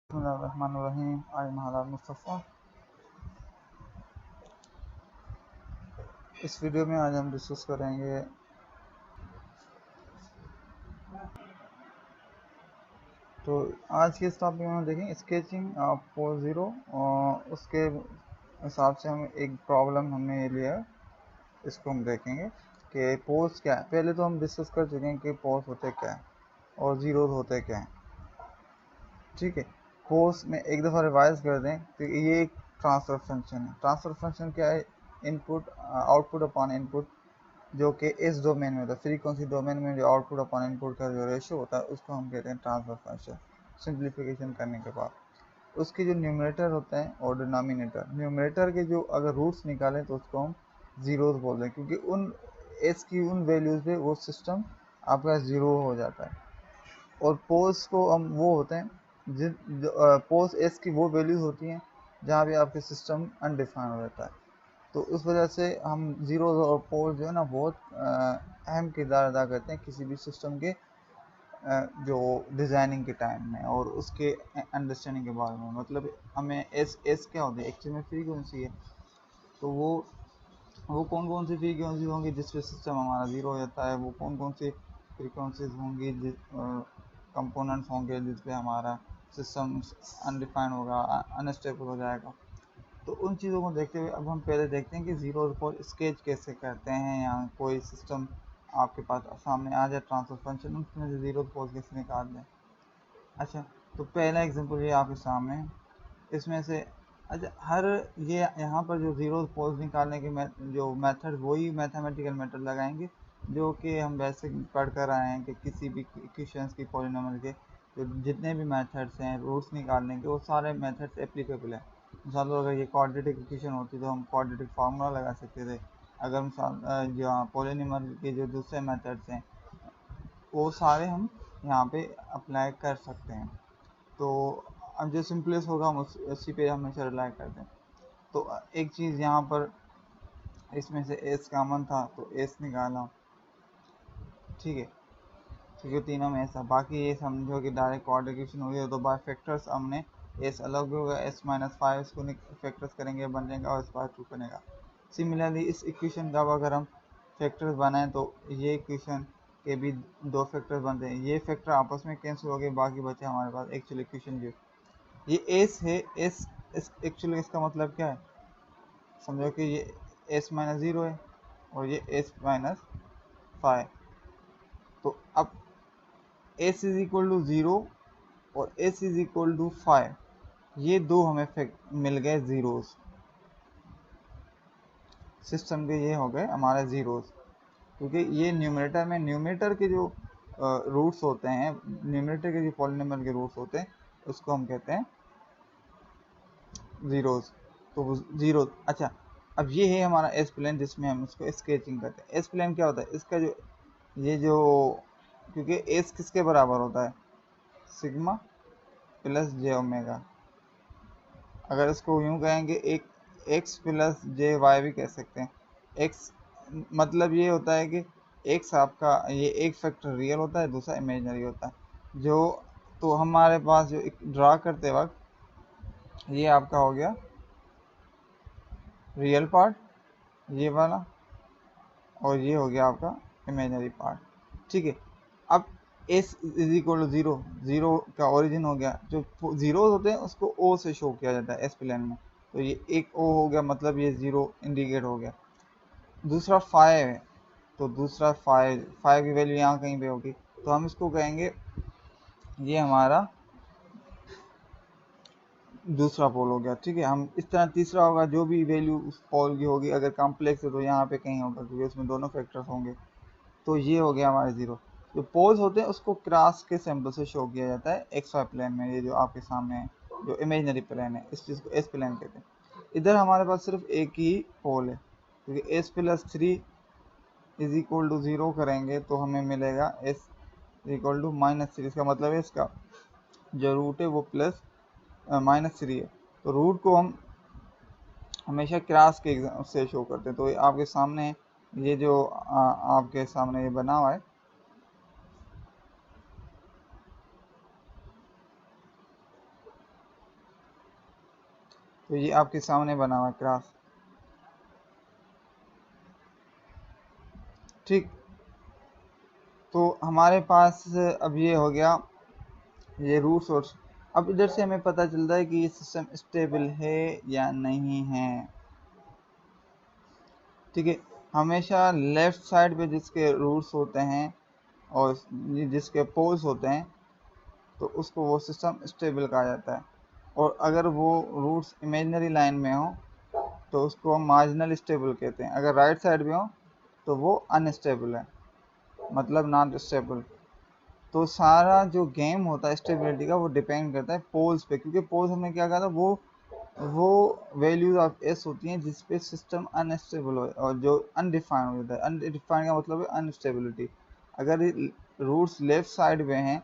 बिस्मिल्लाहिर्रहमानिर्रहीम। आई महाराज मुस्तफ़ा। इस वीडियो में आज हम डिस्कस करेंगे तो आज के इस टॉपिक में हम देखेंगे स्केचिंग पोज ज़ीरो। और उसके हिसाब से हम एक प्रॉब्लम हमने ये लिया है, इसको हम देखेंगे कि पोज क्या है। पहले तो हम डिस्कस कर चुके हैं कि पोज होते क्या है और ज़ीरोज़ होते क्या हैं। ठीक है, पोज में एक दफ़ा रिवाइज कर दें तो ये एक ट्रांसफ़र फंक्शन है। ट्रांसफ़र फंक्शन क्या है? इनपुट आउटपुट अपॉन इनपुट, जो कि इस डोमेन में होता है, फ्रीक्वेंसी डोमेन में जो आउटपुट अपॉन इनपुट का जो रेशियो होता है उसको हम कहते हैं ट्रांसफर फंक्शन। सिंप्लीफिकेशन करने के बाद उसके जो न्यूमरेटर होते हैं और डिनोमिनेटर, न्यूमरेटर के जो अगर रूट्स निकालें तो उसको हम ज़ीरोज़ बोलते हैं, क्योंकि उन एस की उन वैल्यूज़ पे वो सिस्टम आपका ज़ीरो हो जाता है। और पोज को हम वो होते हैं जिन पोज एस की वो वैल्यूज़ होती हैं जहाँ भी आपके सिस्टम अनडिफाइन हो जाता है। तो उस वजह से हम ज़ीरोज़ और पोल्स जो है ना बहुत अहम किरदार अदा करते हैं किसी भी सिस्टम के जो डिज़ाइनिंग के टाइम में और उसके अंडरस्टैंडिंग के बारे में। मतलब हमें एस क्या होती है, एक्चुअली में फ्रीक्वेंसी है। तो वो कौन कौन सी फ्रीक्वेंसी होंगी जिस पे सिस्टम हमारा ज़ीरो हो जाता है, वो कौन कौन सी फ्रीक्वेंसीज होंगी जिस कंपोनेंट्स होंगे जिस पे हमारा सिस्टम अनडिफाइंड होगा, अनस्टेबल हो जाएगा। तो उन चीज़ों को देखते हुए अब हम पहले देखते हैं कि ज़ीरो को स्केच कैसे करते हैं, या कोई सिस्टम आपके पास सामने आ जाए ट्रांसफर फंक्शन, उसमें से ज़ीरो पोज कैसे निकाल दें। अच्छा, तो पहला एग्जांपल ये आपके सामने है, इसमें से अच्छा हर ये यहाँ पर जो ज़ीरो पोज निकालने के जो मेथड, वही मैथमेटिकल मेथड लगाएंगे जो कि हम वैसे पढ़ कर आए हैं कि किसी भी इक्वेशंस की पॉलिनोमियल के जो जितने भी मेथड्स हैं रूट्स निकालने के, वो सारे मेथड्स एप्लीकेबल हैं। मिसाल अगर ये क्वाड्रेटिक इक्वेशन होती तो हम क्वाड्रेटिक फार्मूला लगा सकते थे। अगर मिसाल जो पॉलिनोमियल के जो दूसरे मेथड्स हैं वो सारे हम यहाँ पे अप्लाई कर सकते हैं। तो अब जो सिंपलेस्ट होगा हम उसी पे हमेशा रिलाई करते हैं। तो एक चीज़ यहाँ पर इसमें से एस कॉमन था तो एस निकाला, ठीक है, क्योंकि तीनों में ऐसा। बाकी ये समझो कि डायरेक्ट क्वाड्रेटिक हो गया तो बाय फैक्टर्स हमने एस अलग होगा, एस माइनस 5 इसको फैक्टर्स करेंगे बन जाएगा और इस बार 2 बनेगा। सिमिलरली इस इक्वेशन का अगर हम फैक्टर्स बनाएं तो ये इक्वेशन के भी दो फैक्टर्स बनते हैं, ये फैक्टर आपस में कैंसिल हो गए, बाकी बचे हमारे पास एक्चुअल इक्वेशन जो ये एस है। एस एक्चुअली इसका मतलब क्या है, समझो कि ये एस माइनस 0 है और ये एस माइनस 5। तो अब एस इज इक्वल टू 0 और एस इज इक्वल टू 5, ये दो हमें मिल गए ज़ीरोज़ सिस्टम के, ये हो गए हमारे ज़ीरोज़, क्योंकि ये न्यूमरेटर में न्यूमरेटर के जो रूट्स होते हैं, न्यूमरेटर के जो पॉलिनोमियल के रूट्स होते हैं उसको हम कहते हैं ज़ीरोज़। तो ज़ीरो। अच्छा, अब ये है हमारा एस प्लेन जिसमें हम इसको स्केचिंग करते हैं। एस प्लेन क्या होता है, इसका जो ये जो, क्योंकि एस किसके बराबर होता है, सिग्मा प्लस जे ओमेगा। अगर इसको यूँ कहेंगे एक एक्स प्लस जे वाई भी कह सकते हैं। एक्स मतलब ये होता है कि एक्स आपका ये एक फैक्टर रियल होता है, दूसरा इमेजनरी होता है। जो तो हमारे पास जो ड्रा करते वक्त ये आपका हो गया रियल पार्ट ये वाला, और ये हो गया आपका इमेजनरी पार्ट, ठीक है। अब s is equal to zero, zero का ओरिजिन हो गया, जो ज़ीरोज़ होते हैं उसको ओ से शो किया जाता है एस प्लेन में। तो ये एक ओ हो गया, मतलब ये ज़ीरो इंडिकेट हो गया। दूसरा 5 है, तो दूसरा 5 की वैल्यू यहाँ कहीं पे होगी, तो हम इसको कहेंगे ये हमारा दूसरा पोल हो गया, ठीक है। हम इस तरह तीसरा होगा, जो भी वैल्यू उस पोल की होगी, अगर कॉम्प्लेक्स है तो यहाँ पे कहीं होगा क्योंकि उसमें दोनों फैक्टर्स होंगे। तो ये हो गया हमारे ज़ीरो। जो पोल्स होते हैं उसको क्रॉस के सिंबल से शो किया जाता है एक्स वाई प्लेन में। ये जो आपके सामने है जो इमेजनरी प्लेन है, इस चीज़ को एस प्लेन कहते हैं। इधर हमारे पास सिर्फ एक ही पोल है, क्योंकि s plus 3 is equal to 0 करेंगे तो हमें मिलेगा एस इक्वल टू -3। इसका मतलब है इसका जो रूट है वो प्लस -3 है। तो रूट को हम हमेशा क्रॉस के से शो करते हैं। तो आपके सामने ये जो आपके सामने ये बना हुआ है, तो ये आपके सामने बना हुआ है ग्राफ, ठीक। तो हमारे पास अब ये हो गया ये रूट सोर्स। अब इधर से हमें पता चलता है कि ये सिस्टम स्टेबल है या नहीं है, ठीक है। हमेशा लेफ्ट साइड पे जिसके रूट्स होते हैं और जिसके पोल्स होते हैं तो उसको वो सिस्टम स्टेबल कहा जाता है, और अगर वो रूट्स इमेजिनरी लाइन में हो तो उसको हम मार्जिनल स्टेबल कहते हैं। अगर राइट साइड में हो तो वो अनस्टेबल है, मतलब नॉट स्टेबल। तो सारा जो गेम होता है स्टेबिलिटी का वो डिपेंड करता है पोल्स पे, क्योंकि पोल्स हमने क्या कहा था, वो वैल्यूज ऑफ एस होती हैं जिसपे सिस्टम अनस्टेबल हो और जो अनडिफाइंड हो जाता है। अनडिफाइंड का मतलब है अनस्टेबिलिटी। अगर रूट्स लेफ्ट साइड पे हैं,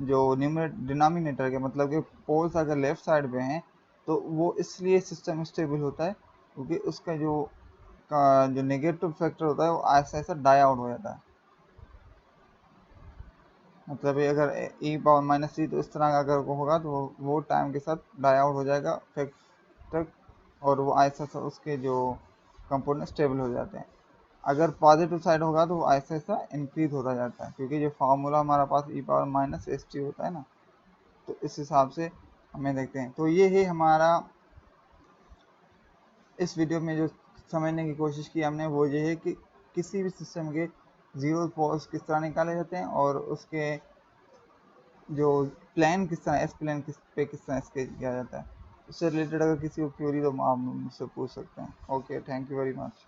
जो डिनोमिनेटर के मतलब कि पोल्स अगर लेफ्ट साइड पे हैं तो वो इसलिए सिस्टम स्टेबल होता है क्योंकि उसका जो नेगेटिव फैक्टर होता है वो ऐसा ऐसा डाई आउट हो जाता है। मतलब ये अगर e पावर माइनस सी तो इस तरह का अगर होगा तो वो टाइम के साथ डाई आउट हो जाएगा फैक्टर, और वो ऐसा ऐसा उसके जो कंपोनेंट स्टेबल हो जाते हैं। अगर पॉजिटिव साइड होगा तो वो ऐसा ऐसा इंक्रीज होता जाता है, क्योंकि जो फार्मूला हमारा पास e power minus S T होता है ना, तो इस हिसाब से हमें देखते हैं। तो ये है हमारा इस वीडियो में जो समझने की कोशिश की हमने, वो ये है कि किसी भी सिस्टम के जीरो पोल्स किस तरह निकाले जाते हैं और उसके जो प्लान किस तरह एस प्लान किस तरह स्केच किया जाता है। उससे रिलेटेड अगर किसी को क्वेरी तो आप मुझसे पूछ सकते हैं। Okay, thank you very much.